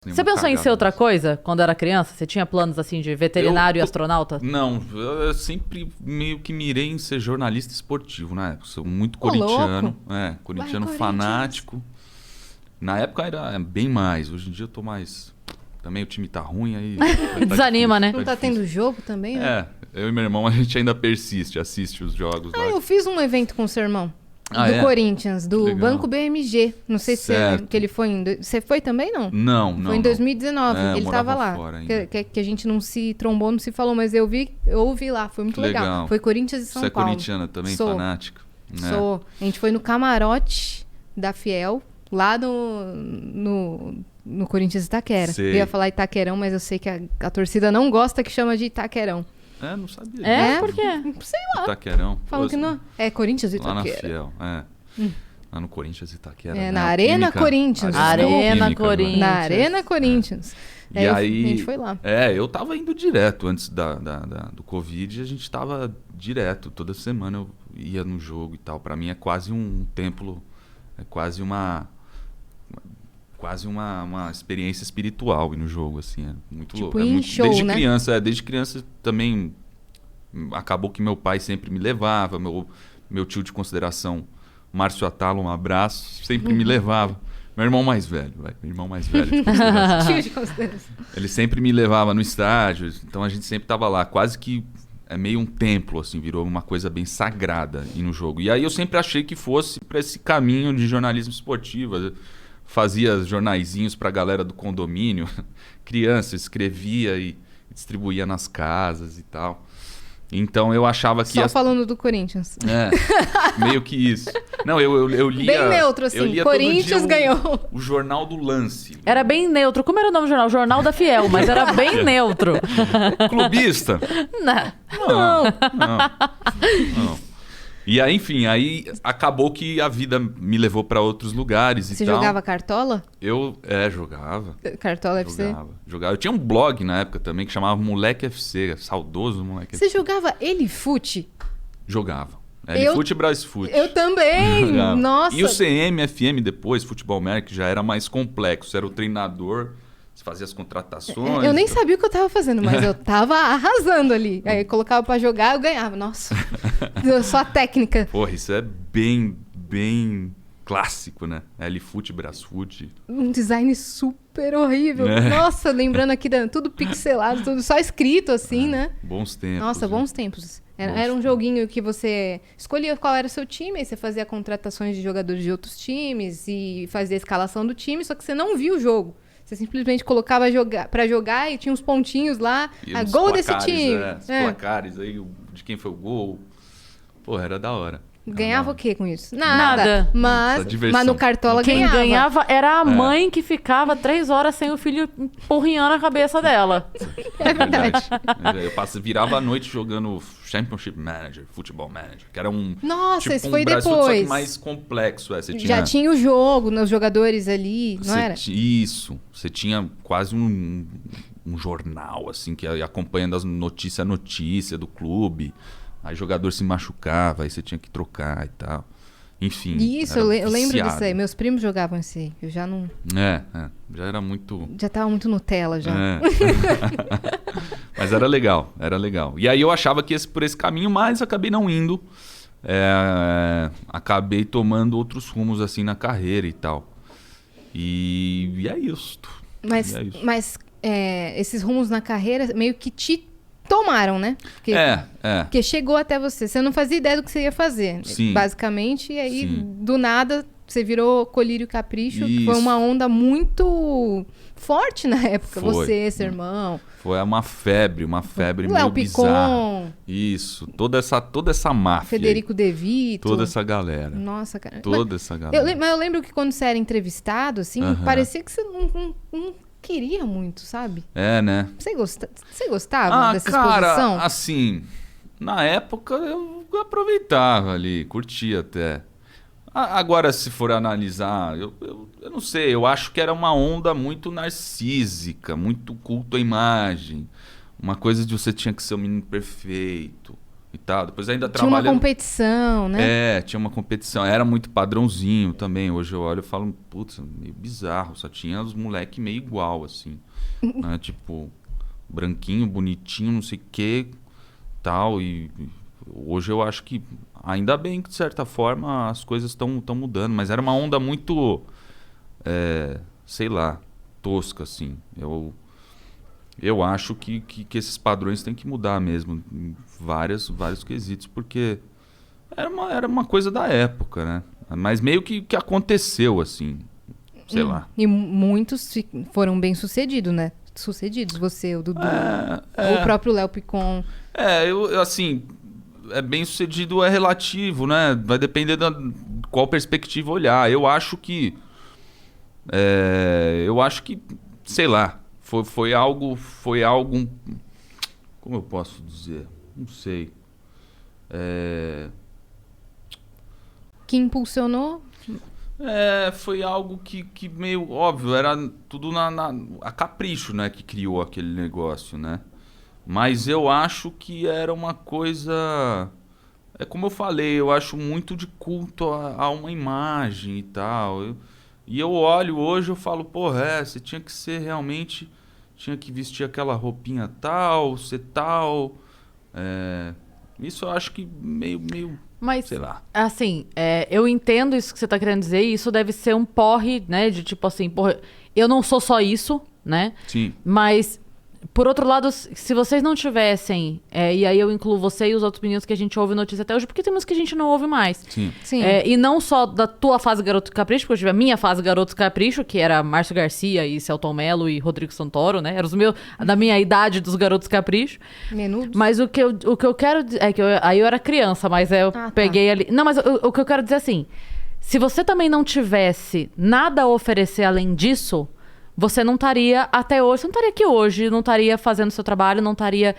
Você pensou em ser outra coisa quando era criança? Você tinha planos assim de veterinário e astronauta? Não, eu sempre meio que mirei em ser jornalista esportivo na época. Sou muito corintiano, corintiano fanático. Na época era bem mais, hoje em dia eu tô mais... Também o time tá ruim aí... Desanima, né? Não tá tendo jogo também, né? Eu e meu irmão a gente ainda assiste os jogos lá. Eu fiz um evento com o seu irmão. Corinthians, do Banco BMG. Não sei se que ele foi Você foi também, não? Não. Foi em 2019, ele tava lá. Que a gente não se trombou, não se falou, mas eu ouvi lá, foi muito legal. Foi Corinthians e São Paulo. Você é corintiana também, fanática? Sou. A gente foi no camarote da Fiel, lá no Corinthians Itaquera. Eu ia falar Itaquerão, mas eu sei que a torcida não gosta que chama de Itaquerão. Não sabia. Por quê? Sei lá. Itaquerão. Falam que não. É Corinthians e Itaquera. Lá na Fiel, Lá no Corinthians e Itaquera. Na Arena Corinthians. Arena Corinthians. Na Arena Corinthians. E aí, a gente foi lá. Eu tava indo direto antes do Covid, a gente tava direto. Toda semana eu ia no jogo e tal. Pra mim é quase um templo, é quase uma experiência espiritual ir no jogo, assim, é muito tipo louco. Show, desde né? Desde criança também acabou que meu pai sempre me levava, meu tio de consideração, Márcio Atalo, um abraço, sempre me levava. Meu irmão mais velho de consideração. Tio de consideração. Ele sempre me levava no estádio, então a gente sempre tava lá, quase que é meio um templo, assim, virou uma coisa bem sagrada ir no jogo. E aí eu sempre achei que fosse para esse caminho de jornalismo esportivo. Fazia jornaizinhos pra galera do condomínio, criança, escrevia e distribuía nas casas e tal. Então eu achava que... Só falando do Corinthians. Meio que isso. Não, eu lia... Bem neutro, assim. Eu lia Corinthians ganhou. O Jornal do Lance. Era bem neutro. Como era o nome do jornal? Jornal da Fiel, mas era bem neutro. Clubista? Não. E aí, enfim, acabou que a vida me levou pra outros lugares e tal. Você jogava cartola? Eu, jogava. Cartola FC? Jogava. Eu tinha um blog na época também que chamava Moleque FC, saudoso Moleque FC. Você jogava Elifute? Jogava. Elifute e Brasfoot. Eu também! Nossa! E o CM, FM depois, Futebol Manager, que já era mais complexo. Era o treinador... Fazia as contratações. Eu nem sabia o que eu tava fazendo, mas eu tava arrasando ali. Aí eu colocava pra jogar, eu ganhava. Nossa, só a técnica. Porra, isso é bem clássico, né? Elifute, Brasfoot. Um design super horrível. Nossa, lembrando aqui, tudo pixelado, tudo só escrito assim, né? Bons tempos. Nossa, bons tempos. Era um joguinho que você escolhia qual era o seu time, aí você fazia contratações de jogadores de outros times e fazia a escalação do time, só que você não via o jogo. Você simplesmente colocava pra jogar e tinha uns pontinhos lá. Gol desse time. Os placares aí, de quem foi o gol. Pô, era da hora. Ganhava o que com isso? Nada. Mas no Cartola Quem ganhava era a É. mãe que ficava 3 horas sem o filho empurrinhando a cabeça dela. É verdade. Eu virava a noite jogando Championship Manager, Futebol Manager, que era um... Nossa, tipo, esse foi Brasfoot, só que depois. mais complexo. Você Já tinha o jogo, os jogadores ali, não era? Isso. Você tinha quase um jornal, assim, que ia acompanhando as notícia a notícia do clube. Aí o jogador se machucava, aí você tinha que trocar e tal. Enfim. Isso, eu lembro disso aí. Meus primos jogavam esse aí. Eu já não... já era muito... Já tava muito Nutella, já. Mas era legal. E aí eu achava que por esse caminho, mas acabei não indo. Acabei tomando outros rumos, assim, na carreira e tal. E é isso. Mas esses rumos na carreira meio que te tomaram, né? Porque chegou até você. Você não fazia ideia do que você ia fazer, Sim. basicamente. E aí, do nada, você virou Colírio Capricho. Que foi Isso. uma onda muito forte na época. Foi. Você, seu irmão. Foi uma febre Léo meio Picon. bizarra. Isso. Toda essa máfia. Federico De Vito. Toda essa galera. Nossa, cara. Essa galera. Mas eu lembro que quando você era entrevistado, assim, parecia que você não queria muito, sabe? Né? Você gostava dessa exposição? Cara, assim, na época eu aproveitava ali, curtia até. Agora, se for analisar, eu não sei, eu acho que era uma onda muito narcísica, muito culto à imagem. Uma coisa de você tinha que ser o menino perfeito, e tal. Depois ainda Tinha uma competição, né? Tinha uma competição. Era muito padrãozinho também. Hoje eu olho e falo, putz, meio bizarro. Só tinha os moleques meio igual, assim. Né? Tipo, branquinho, bonitinho, não sei o que, tal. E hoje eu acho que, ainda bem que, de certa forma, as coisas estão mudando. Mas era uma onda muito, sei lá, tosca, assim. Eu acho que esses padrões têm que mudar mesmo, em vários quesitos, porque era uma coisa da época, né? Mas meio que aconteceu, assim, sei lá. E muitos foram bem sucedidos, né? Sucedidos, você, o Dudu, o próprio Léo Picon. Eu assim, bem sucedido é relativo, né? Vai depender da qual perspectiva olhar. Eu acho que, sei lá, foi algo, como eu posso dizer? Não sei. Que impulsionou? Foi algo que meio óbvio, era tudo a capricho, né, que criou aquele negócio, né? Mas eu acho que era uma coisa, como eu falei, eu acho muito de culto a uma imagem e tal. E eu olho hoje, eu falo, porra, você tinha que ser realmente, tinha que vestir aquela roupinha tal, ser tal. Isso eu acho que meio Mas, sei lá. assim, eu entendo isso que você tá querendo dizer, e isso deve ser um porre, né? De tipo assim, porra, eu não sou só isso, né? Sim. Mas, por outro lado, se vocês não tivessem, e aí eu incluo você e os outros meninos que a gente ouve notícia até hoje, porque tem música que a gente não ouve mais. Sim. Sim. E não só da tua fase Garoto Capricho, porque eu tive a minha fase Garoto Capricho, que era Márcio Garcia e Celton Mello e Rodrigo Santoro, né? Eram os meus, da minha idade dos Garotos Capricho. Menudos. Mas o que eu quero dizer, aí eu era criança, mas eu peguei ali. Não, mas o que eu quero dizer assim, se você também não tivesse nada a oferecer além disso, você não estaria até hoje, você não estaria aqui hoje, não estaria fazendo seu trabalho, não estaria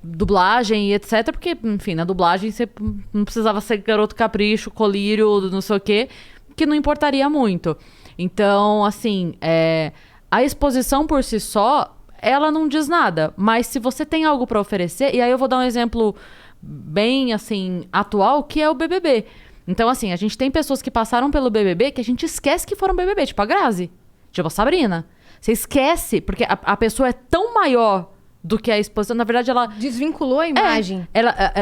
dublagem e etc. Porque, enfim, na dublagem você não precisava ser Garoto Capricho, Colírio, não sei o quê, que não importaria muito. Então, assim, a exposição por si só, ela não diz nada. Mas se você tem algo para oferecer, e aí eu vou dar um exemplo bem, assim, atual, que é o BBB. Então, assim, a gente tem pessoas que passaram pelo BBB que a gente esquece que foram BBB, tipo a Grazi. Tipo a Sabrina. Você esquece, porque a pessoa é tão maior do que a exposição. Na verdade, ela... Desvinculou a imagem.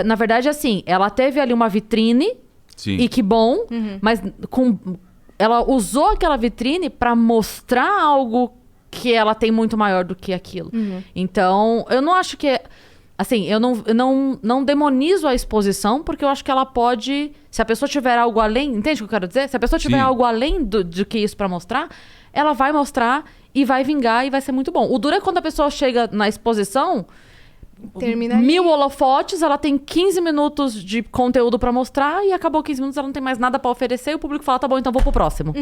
Na verdade, assim, ela teve ali uma vitrine. Sim. E que bom. Mas ela usou aquela vitrine pra mostrar algo que ela tem muito maior do que aquilo. Então, eu não acho que... Assim, eu não demonizo a exposição, porque eu acho que ela pode... Se a pessoa tiver algo além... Entende o que eu quero dizer? Se a pessoa tiver algo além do que isso pra mostrar... Ela vai mostrar e vai vingar e vai ser muito bom. O duro é quando a pessoa chega na exposição, termina 1000 holofotes, ela tem 15 minutos de conteúdo pra mostrar e acabou 15 minutos, ela não tem mais nada pra oferecer e o público fala, tá bom, então vou pro próximo.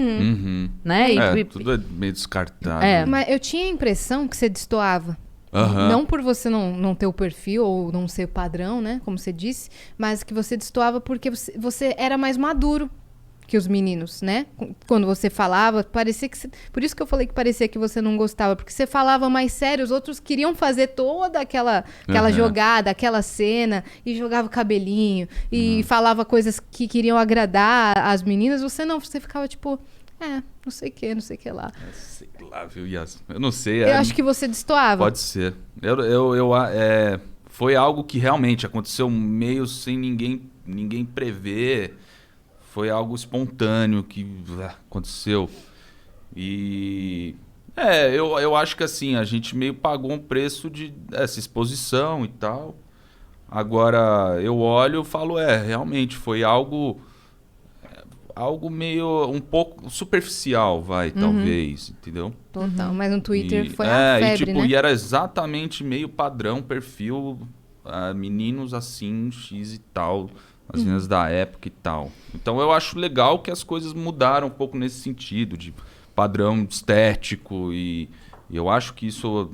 Né? Tudo é meio descartável. Mas eu tinha a impressão que você destoava. Não por você não ter o perfil ou não ser padrão, né? Como você disse, mas que você destoava porque você era mais maduro que os meninos, né? Quando você falava, parecia que... Por isso que eu falei que parecia que você não gostava, porque você falava mais sério, os outros queriam fazer toda aquela jogada, aquela cena, e jogava o cabelinho, e falava coisas que queriam agradar as meninas, você não, você ficava tipo, não sei o que lá. Sei lá, viu, Yas? Eu não sei. Eu acho que você destoava. Pode ser. Foi algo que realmente aconteceu meio sem ninguém prever. Foi algo espontâneo que aconteceu. E... eu acho que assim, a gente meio pagou um preço dessa exposição e tal. Agora, eu olho e falo, realmente, foi algo meio, um pouco superficial, talvez, entendeu? Total, mas no Twitter foi a febre, né? E era exatamente meio padrão, perfil, meninos assim, X e tal... As meninas da época e tal. Então eu acho legal que as coisas mudaram um pouco nesse sentido, de padrão estético. E eu acho que isso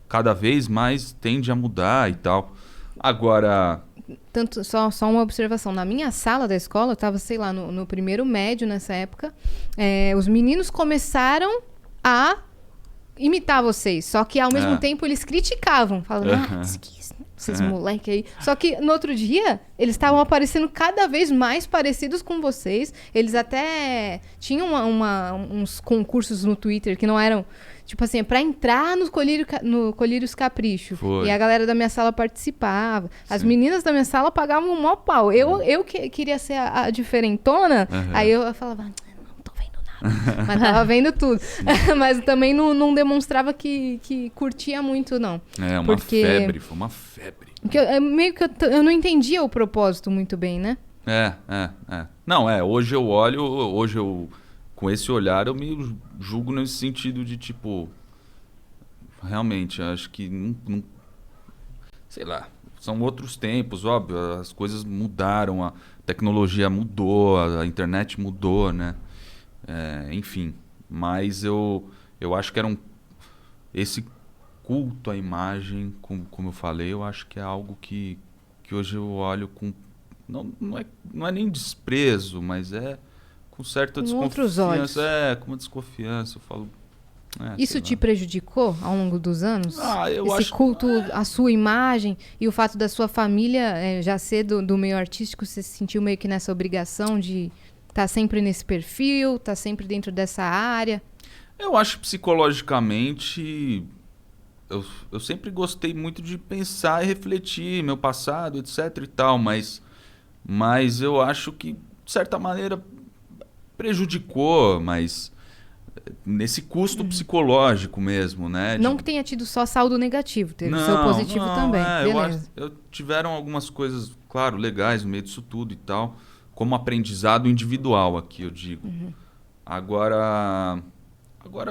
cada vez mais tende a mudar e tal. Agora... Só uma observação. Na minha sala da escola, eu estava, sei lá, no primeiro médio nessa época, os meninos começaram a imitar vocês. Só que ao mesmo tempo eles criticavam. Falando, esses moleques aí. Só que no outro dia, eles estavam aparecendo cada vez mais parecidos com vocês. Eles até tinham uns concursos no Twitter que não eram... Tipo assim, pra entrar no Colírios Capricho. Foi. E a galera da minha sala participava. As Sim. meninas da minha sala pagavam um maior pau. Eu queria ser a diferentona, aí eu falava, não tô vendo nada. Mas tava vendo tudo. Mas também não demonstrava que curtia muito, não. Uma febre, foi uma febre. Porque meio que eu não entendia o propósito muito bem, né? Não, hoje eu olho, com esse olhar, eu me julgo nesse sentido de, tipo, realmente, acho que não sei lá, são outros tempos, óbvio, as coisas mudaram, a tecnologia mudou, a internet mudou, né? Enfim, mas eu acho que esse culto à imagem, como eu falei, eu acho que é algo que hoje eu olho com... Não é nem desprezo, mas com certa desconfiança. Outros olhos. Com uma desconfiança. Eu falo... Isso te prejudicou ao longo dos anos? Esse culto à sua imagem e o fato da sua família já ser do meio artístico, você se sentiu meio que nessa obrigação de estar sempre nesse perfil, estar sempre dentro dessa área? Eu acho que psicologicamente... Eu sempre gostei muito de pensar e refletir meu passado, etc e tal, mas eu acho que, de certa maneira, prejudicou, mas nesse custo psicológico mesmo, né? Não que tenha tido só saldo negativo, teve o seu positivo também. Beleza. Tiveram algumas coisas, claro, legais no meio disso tudo e tal, como aprendizado individual aqui, eu digo. Agora,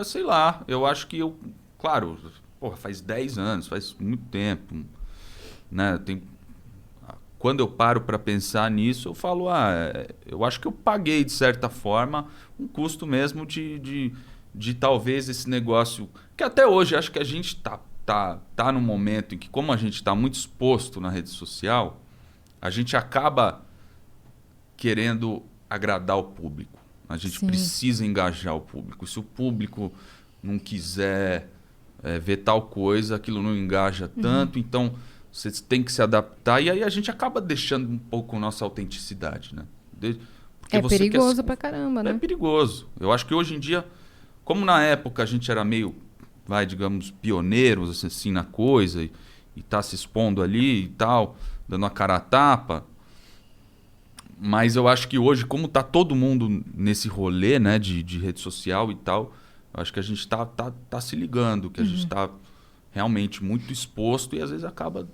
sei lá, eu acho que claro... Porra, faz 10 anos, faz muito tempo, né? Quando eu paro para pensar nisso, eu falo, eu acho que eu paguei, de certa forma, um custo mesmo de talvez esse negócio... Que até hoje, acho que a gente tá num momento em que, como a gente está muito exposto na rede social, a gente acaba querendo agradar o público. A gente precisa engajar o público. Se o público não quiser... ver tal coisa, aquilo não engaja tanto, então você tem que se adaptar, e aí a gente acaba deixando um pouco a nossa autenticidade, né? Porque perigoso pra caramba, né? É perigoso. Eu acho que hoje em dia, como na época a gente era meio, digamos, pioneiros assim, na coisa, e tá se expondo ali e tal, dando a cara a tapa, mas eu acho que hoje, como tá todo mundo nesse rolê, né, de rede social e tal, eu acho que a gente tá se ligando, que a gente está realmente muito exposto e às vezes acaba